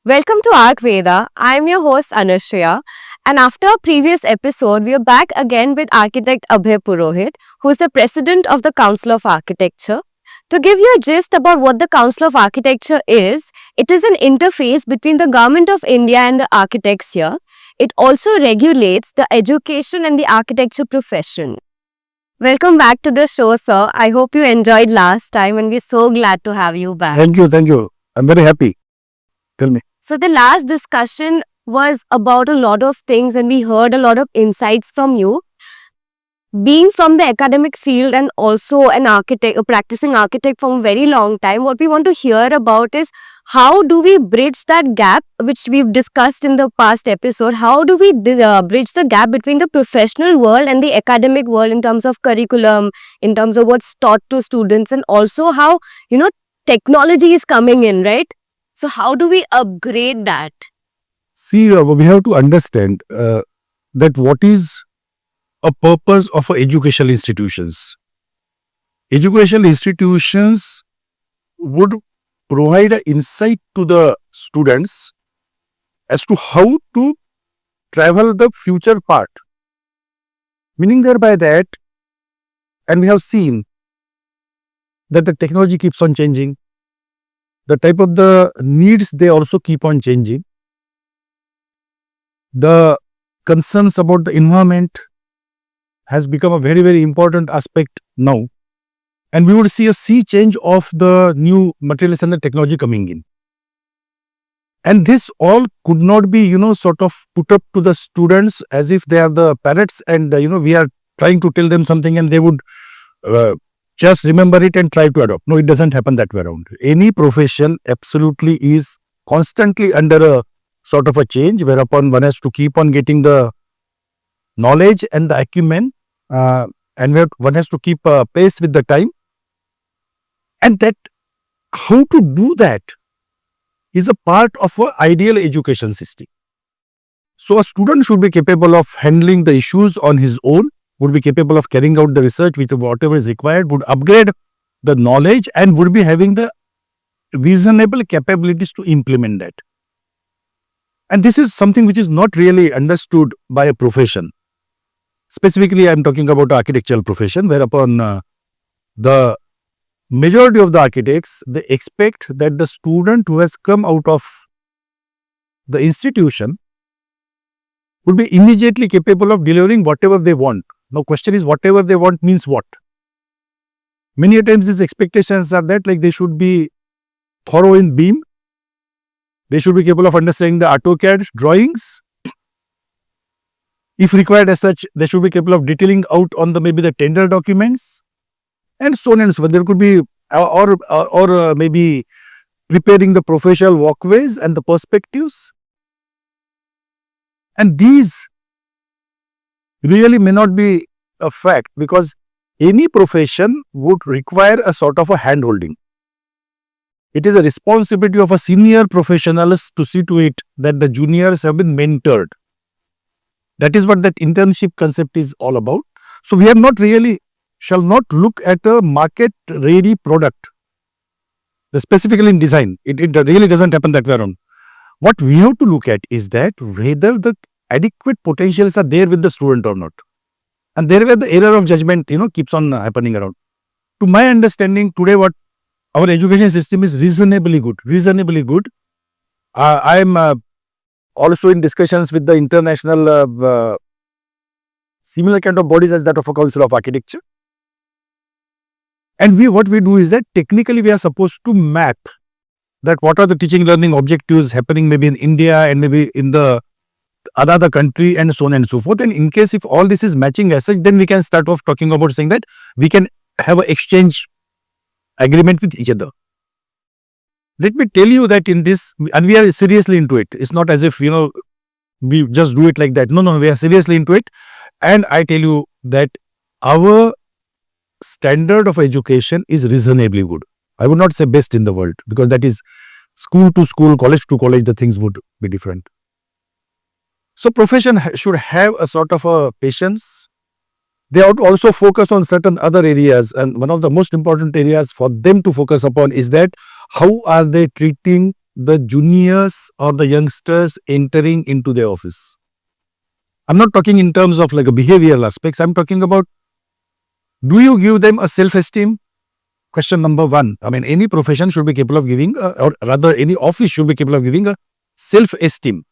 Welcome to ArchVeda. I am your host Anushya, and after a previous episode, we are back again with architect Abhay Purohit, who is the president of the Council of Architecture. To give you a gist about what the Council of Architecture is, it is an interface between the Government of India and the architects here. It also regulates the education and the architecture profession. Welcome back to the show, sir. I hope you enjoyed last time, and we're so glad to have you back. Thank you. I'm very happy. Tell me. So the last discussion was about a lot of things and we heard a lot of insights from you. Being from the academic field and also an architect, a practicing architect from a very long time, what we want to hear about is how do we bridge that gap, which we've discussed in the past episode. How do we bridge the gap between the professional world and the academic world in terms of curriculum, in terms of what's taught to students, and also how, technology is coming in, right? So how do we upgrade that? See, we have to understand that what is a purpose of educational institutions. Educational institutions would provide an insight to the students as to how to travel the future path. Meaning thereby that, and we have seen that the technology keeps on changing. The type of the needs, they also keep on changing. The concerns about the environment has become a very, very important aspect now. And we would see a sea change of the new materials and the technology coming in. And this all could not be, sort of put up to the students as if they are the parrots and, we are trying to tell them something and they would just remember it and try to adopt. No, it doesn't happen that way around. Any profession absolutely is constantly under a sort of a change, whereupon one has to keep on getting the knowledge and the acumen, and one has to keep pace with the time. And that, how to do that is a part of an ideal education system. So a student should be capable of handling the issues on his own, would be capable of carrying out the research with whatever is required, would upgrade the knowledge and would be having the reasonable capabilities to implement that. And this is something which is not really understood by a profession. Specifically, I am talking about the architectural profession, whereupon the majority of the architects, they expect that the student who has come out of the institution would be immediately capable of delivering whatever they want. Now, question is, whatever they want means what? Many a times these expectations are that like they should be thorough in BIM, they should be capable of understanding the AutoCAD drawings. If required as such, they should be capable of detailing out on the maybe the tender documents and so on and so forth. There could be or maybe preparing the professional walkways and the perspectives. And these really may not be a fact because any profession would require a sort of a hand-holding. It is a responsibility of a senior professionals to see to it that the juniors have been mentored. That is what that internship concept is all about. So we shall not look at a market-ready product. Specifically in design, it really doesn't happen that way around. What we have to look at is that whether the adequate potentials are there with the student or not. And there where the error of judgment, keeps on happening around. To my understanding, today what our education system is reasonably good. I am also in discussions with the international similar kind of bodies as that of a Council of Architecture. And what we do is that technically we are supposed to map that what are the teaching learning objectives happening maybe in India and maybe in the another country and so on and so forth. And in case if all this is matching as such, then we can start off talking about saying that we can have an exchange agreement with each other. Let me tell you that in this, and we are seriously into it. It's not as if, we just do it like that. No, we are seriously into it. And I tell you that our standard of education is reasonably good. I would not say best in the world because that is school to school, college to college, the things would be different. So profession should have a sort of a patience. They ought to also focus on certain other areas, and one of the most important areas for them to focus upon is that how are they treating the juniors or the youngsters entering into their office. I'm not talking in terms of like a behavioral aspects. I'm talking about, do you give them a self-esteem? Question number one. I mean, any profession should be capable of giving, or rather any office should be capable of giving a self-esteem.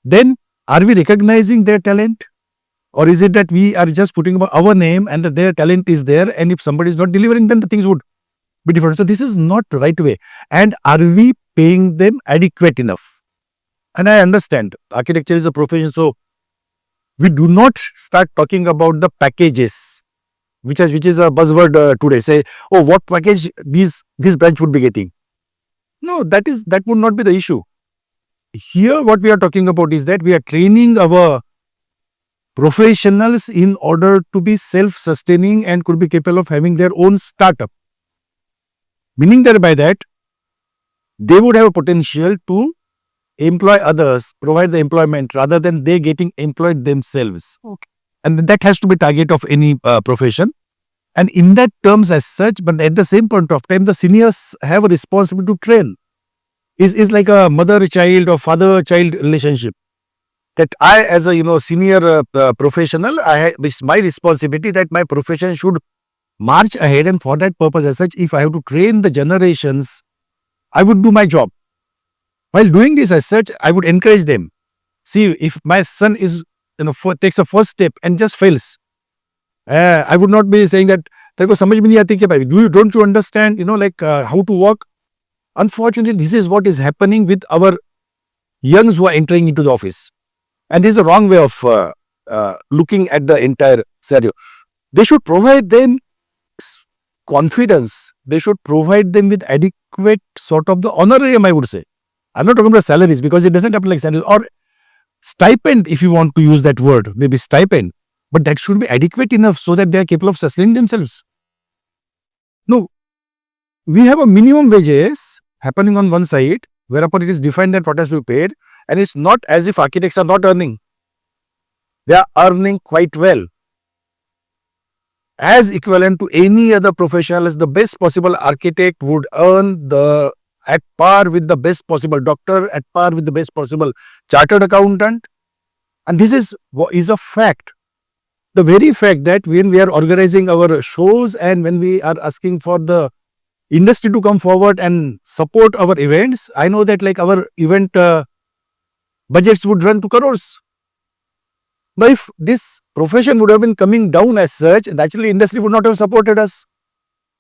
Then, are we recognizing their talent? Or is it that we are just putting our name and that their talent is there, and if somebody is not delivering, then the things would be different. So this is not the right way. And are we paying them adequate enough? And I understand architecture is a profession, so we do not start talking about the packages, which is a buzzword today. Say, oh, what package this branch would be getting? No, that would not be the issue. Here, what we are talking about is that we are training our professionals in order to be self-sustaining and could be capable of having their own startup. Meaning that by that, they would have a potential to employ others, provide the employment rather than they getting employed themselves. Okay. And that has to be target of any profession. And in that terms as such, but at the same point of time, the seniors have a responsibility to train. Is like a mother-child or father-child relationship. That I, as a senior professional, it's my responsibility that my profession should march ahead, and for that purpose as such, if I have to train the generations, I would do my job. While doing this as such, I would encourage them. See, if my son is takes a first step and just fails, I would not be saying that तेरे को समझ में नहीं आती क्या भाई? Don't you understand? How to walk? Unfortunately, this is what is happening with our youngs who are entering into the office. And this is a wrong way of looking at the entire scenario. They should provide them confidence. They should provide them with adequate sort of the honorarium, I would say. I'm not talking about salaries because it doesn't happen like salaries. Or stipend, if you want to use that word, maybe stipend. But that should be adequate enough so that they are capable of sustaining themselves. No, we have a minimum wages happening on one side, whereupon it is defined that what has to be paid, and it's not as if architects are not earning. They are earning quite well. As equivalent to any other professional, as the best possible architect would earn at par with the best possible doctor, at par with the best possible chartered accountant. And this is a fact. The very fact that when we are organizing our shows and when we are asking for the industry to come forward and support our events, I know that like our event budgets would run to crores. But if this profession would have been coming down as such, naturally industry would not have supported us.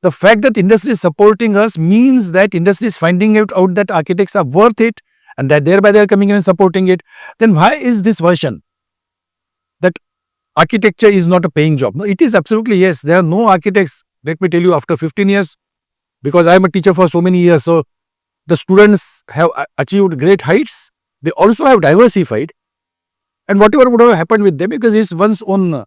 The fact that industry is supporting us means that industry is finding out that architects are worth it and that thereby they are coming in and supporting it. Then why is this version that architecture is not a paying job? No, it is absolutely yes. There are no architects, let me tell you, after 15 years, because I am a teacher for so many years, so the students have achieved great heights. They also have diversified, and whatever would have happened with them, because it's one's own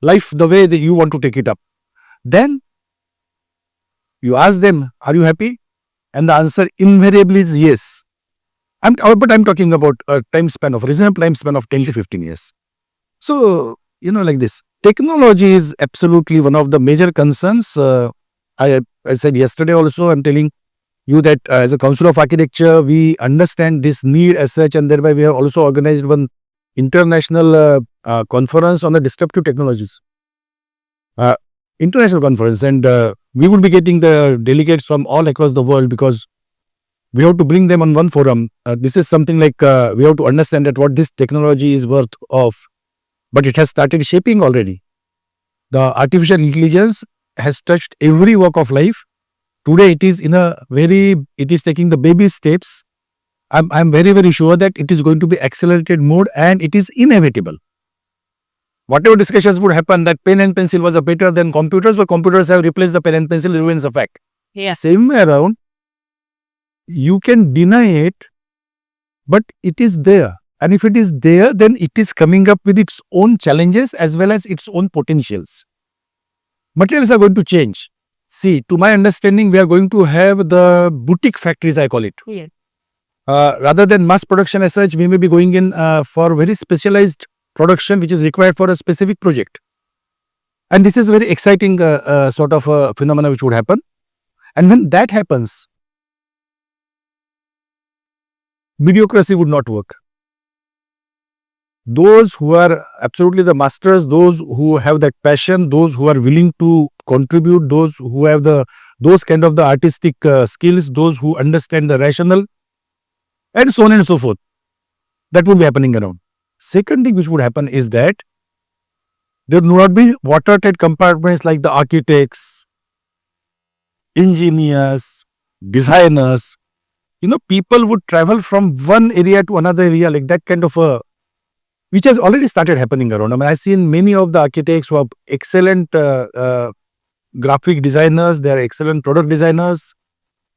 life, the way that you want to take it up. Then you ask them, are you happy? And the answer invariably is yes. But I'm talking about a time span of reasonable time span of 10 to 15 years. So, like this, technology is absolutely one of the major concerns. I said yesterday also, I'm telling you that as a Council of Architecture, we understand this need as such, and thereby we have also organized one international conference on the disruptive technologies. International conference, and we will be getting the delegates from all across the world because we have to bring them on one forum. This is something like we have to understand that what this technology is worth of, but it has started shaping already. The artificial intelligence has touched every walk of life. Today it is it is taking the baby steps. I'm very, very sure that it is going to be accelerated mode, and it is inevitable. Whatever discussions would happen that pen and pencil was better than computers, but computers have replaced the pen and pencil, remains a fact. Yeah. Same way around, you can deny it, but it is there. And if it is there, then it is coming up with its own challenges as well as its own potentials. Materials are going to change. See, to my understanding, we are going to have the boutique factories, I call it. Yeah. Rather than mass production as such, we may be going in for very specialized production which is required for a specific project. And this is a very exciting sort of a phenomena which would happen. And when that happens, Mediocracy would not work. Those who are absolutely the masters, those who have that passion, those who are willing to contribute, those who have those kind of the artistic skills, those who understand the rational, and so on and so forth. That would be happening around. Second thing which would happen is that there would not be watertight compartments like the architects, engineers, designers. People would travel from one area to another area, like that kind of a, which has already started happening around. I mean, I've seen many of the architects who are excellent graphic designers, they are excellent product designers,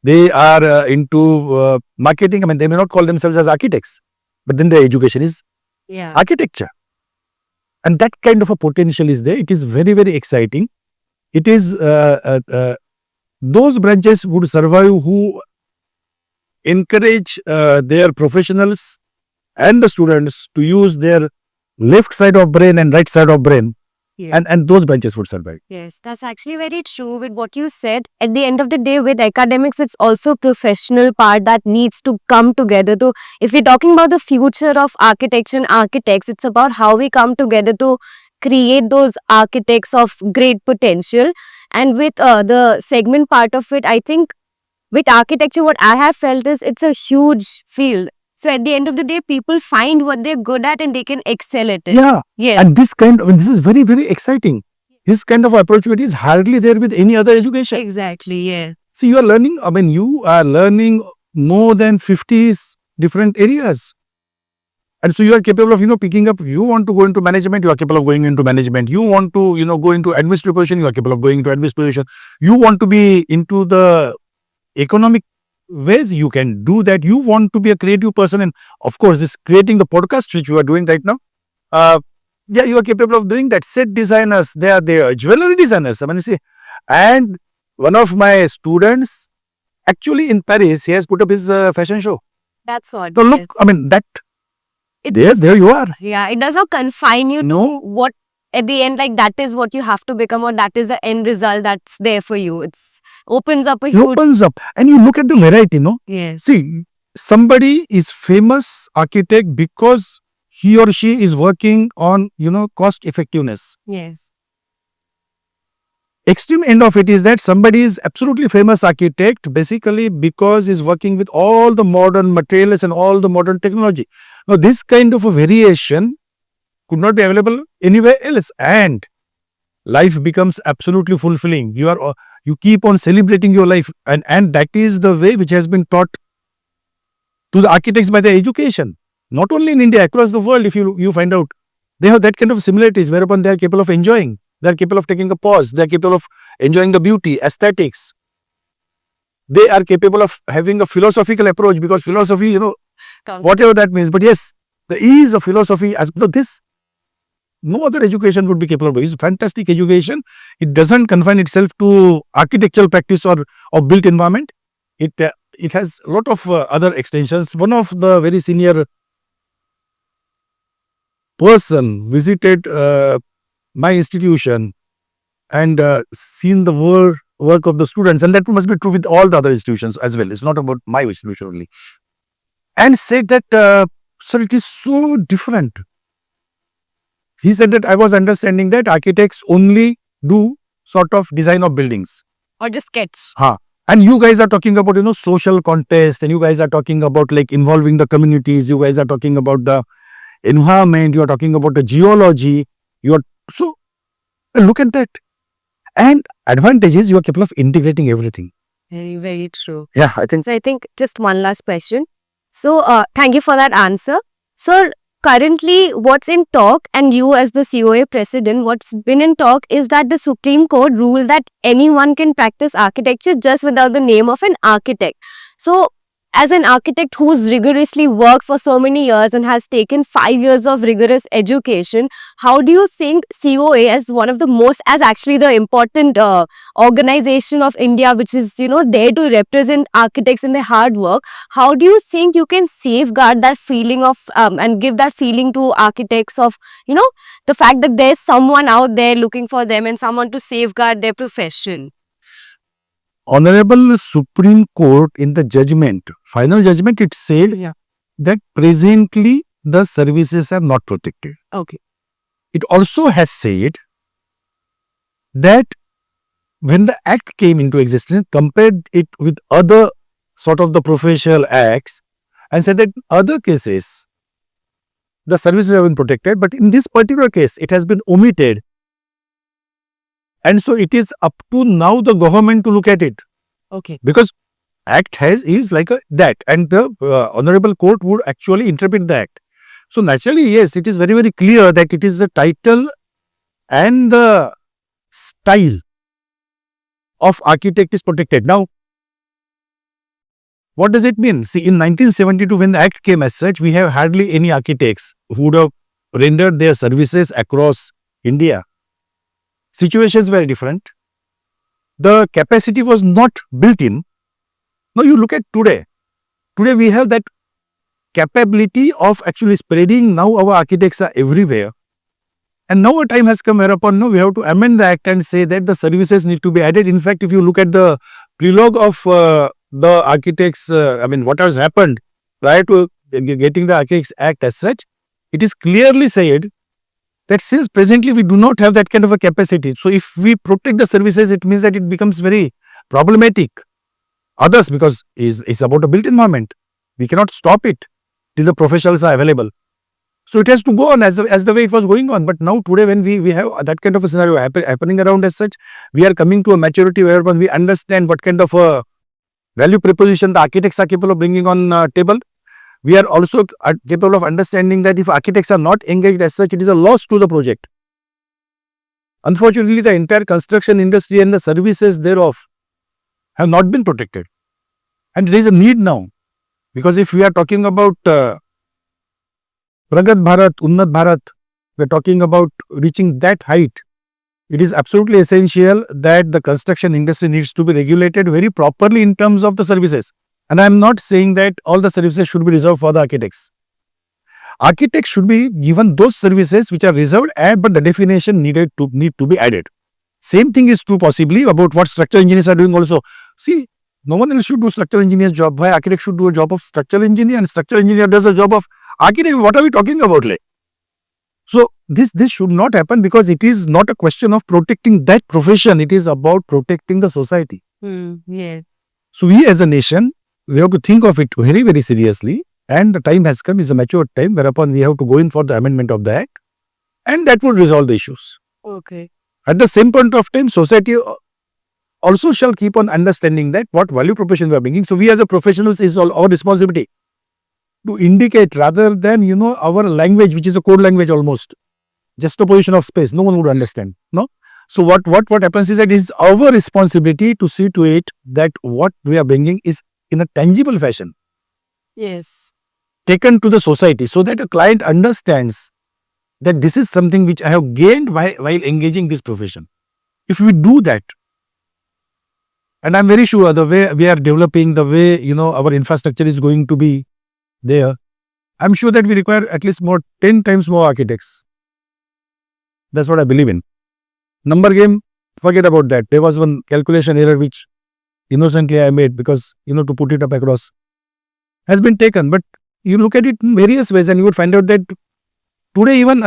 they are into marketing. I mean, they may not call themselves as architects, but then their education is architecture. And that kind of a potential is there. It is very, very exciting. It is, those branches would survive who encourage their professionals and the students to use their left side of brain and right side of brain. Yes. And those branches would survive. Yes, that's actually very true with what you said. At the end of the day, with academics, it's also professional part that needs to come together. To, if we're talking about the future of architecture and architects, it's about how we come together to create those architects of great potential. And with the segment part of it, I think with architecture, what I have felt is it's a huge field. So at the end of the day, people find what they're good at and they can excel at it. Yeah. Yeah. And this is very, very exciting. This kind of opportunity is hardly there with any other education. Exactly, yeah. See, you are learning more than 50 different areas. And so you are capable of, picking up, you want to go into management, you are capable of going into management. You want to, go into administrative position, you are capable of going into administration. You want to be into the economic ways, you can do that. You want to be a creative person, and of course, this creating the podcast which you are doing right now, you are capable of doing that. Set designers, they are jewelry designers. I mean, you see, and one of my students, actually in Paris, he has put up his fashion show. That's what. So look, I mean, that there you are. Yeah, it does not confine you to what at the end, like that is what you have to become, or that is the end result that's there for you. It's opens up a huge. Opens up, and you look at the variety. Yes. See, somebody is famous architect because he or she is working on cost effectiveness. Yes. Extreme end of it is that somebody is absolutely famous architect basically because he's working with all the modern materials and all the modern technology. Now, this kind of a variation could not be available anywhere else, and life becomes absolutely fulfilling. You keep on celebrating your life, and that is the way which has been taught to the architects by their education. Not only in India, across the world, if you find out, they have that kind of similarities whereupon they are capable of enjoying. They are capable of taking a pause. They are capable of enjoying the beauty, aesthetics. They are capable of having a philosophical approach, because philosophy, whatever that means. But yes, the ease of philosophy, as this, no other education would be capable of. It's fantastic education. It doesn't confine itself to architectural practice or built environment. It has a lot of other extensions. One of the very senior person visited my institution and seen the work of the students, and that must be true with all the other institutions as well. It's not about my institution only. And said that, sir, it is so different. He said that I was understanding that architects only do sort of design of buildings. Or just sketch. And you guys are talking about, social contest, and you guys are talking about like involving the communities. You guys are talking about the environment. You are talking about the geology. So look at that. And advantage is you are capable of integrating everything. Very, very true. Yeah, I think. So I think just one last question. So thank you for that answer. Sir, currently what's in talk, and you as the CoA president, what's been in talk is that the Supreme Court ruled that anyone can practice architecture just without the name of an architect. So as an architect who's rigorously worked for so many years and has taken 5 years of rigorous education, how do you think CoA, as one of the most, as actually the important organization of India, which is, there to represent architects in their hard work, how do you think you can safeguard that feeling of, and give that feeling to architects of, the fact that there's someone out there looking for them and someone to safeguard their profession? Honorable Supreme Court in the final judgment, it said that presently the services are not protected. Okay. It also has said that when the act came into existence, compared it with other sort of the professional acts and said that in other cases, the services have been protected, but in this particular case, it has been omitted. And so it is up to now the government to look at it. Okay. Because act is like that, and the honorable court would actually interpret the act. So naturally, yes, it is very, very clear that it is the title and the style of architect is protected. Now, what does it mean? See, in 1972, when the act came as such, we have hardly any architects who would have rendered their services across India. Situations were different. The capacity was not built in. Now, you look at today. Today, we have that capability of actually spreading. Now, our architects are everywhere. And now a time has come whereupon now we have to amend the act and say that the services need to be added. In fact, if you look at the prelogue of the Architects, what has happened prior to getting the Architects Act as such, it is clearly said that since presently we do not have that kind of a capacity. So, if we protect the services, it means that it becomes very problematic. Others, because it's about a built environment. We cannot stop it till the professionals are available. So it has to go on as the way it was going on. But now today when we have that kind of a scenario happening around as such, we are coming to a maturity where we understand what kind of a value proposition the architects are capable of bringing on table. We are also capable of understanding that if architects are not engaged as such, it is a loss to the project. Unfortunately, the entire construction industry and the services thereof have not been protected. And there is a need now. Because if we are talking about Pragat Bharat, Unnat Bharat, we are talking about reaching that height. It is absolutely essential that the construction industry needs to be regulated very properly in terms of the services. And I am not saying that all the services should be reserved for the architects. Architects should be given those services which are reserved, but the definition need to be added. Same thing is true possibly about what structural engineers are doing also. See, no one else should do structural engineer's job. Why architect should do a job of structural engineer and structural engineer does a job of architect? What are we talking about? So this should not happen because it is not a question of protecting that profession. It is about protecting the society. Yeah. So we as a nation, we have to think of it very, very seriously. And the time has come, is a mature time, whereupon we have to go in for the amendment of the act. And that would resolve the issues. Okay. At the same point of time, society also shall keep on understanding that what value proposition we are bringing. So we as a professionals is all our responsibility to indicate rather than, our language, which is a code language almost, just a position of space. No one would understand. No. So what happens is that it is our responsibility to see to it that what we are bringing is in a tangible fashion. Yes. Taken to the society so that a client understands that this is something which I have gained while engaging this profession. If we do that, and I'm very sure the way we are developing, the way, our infrastructure is going to be there, I'm sure that we require at least 10 times more architects. That's what I believe in. Number game, forget about that. There was one calculation error which innocently I made because, to put it up across, has been taken. But you look at it in various ways and you would find out that today even,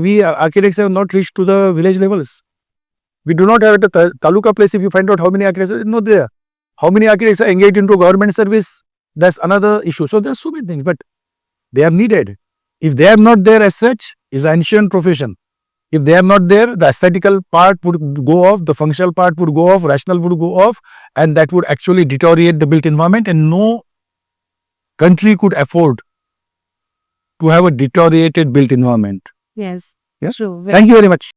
we architects have not reached to the village levels. We do not have at the taluka place. If you find out how many architects are not there, how many architects are engaged into government service, that's another issue. So there's so many things, but they are needed. If they are not there as such, is an ancient profession. If they are not there, the aesthetical part would go off, the functional part would go off, rational would go off, and that would actually deteriorate the built environment, and no country could afford to have a deteriorated built environment. Yes. Yes. True. Thank you very much.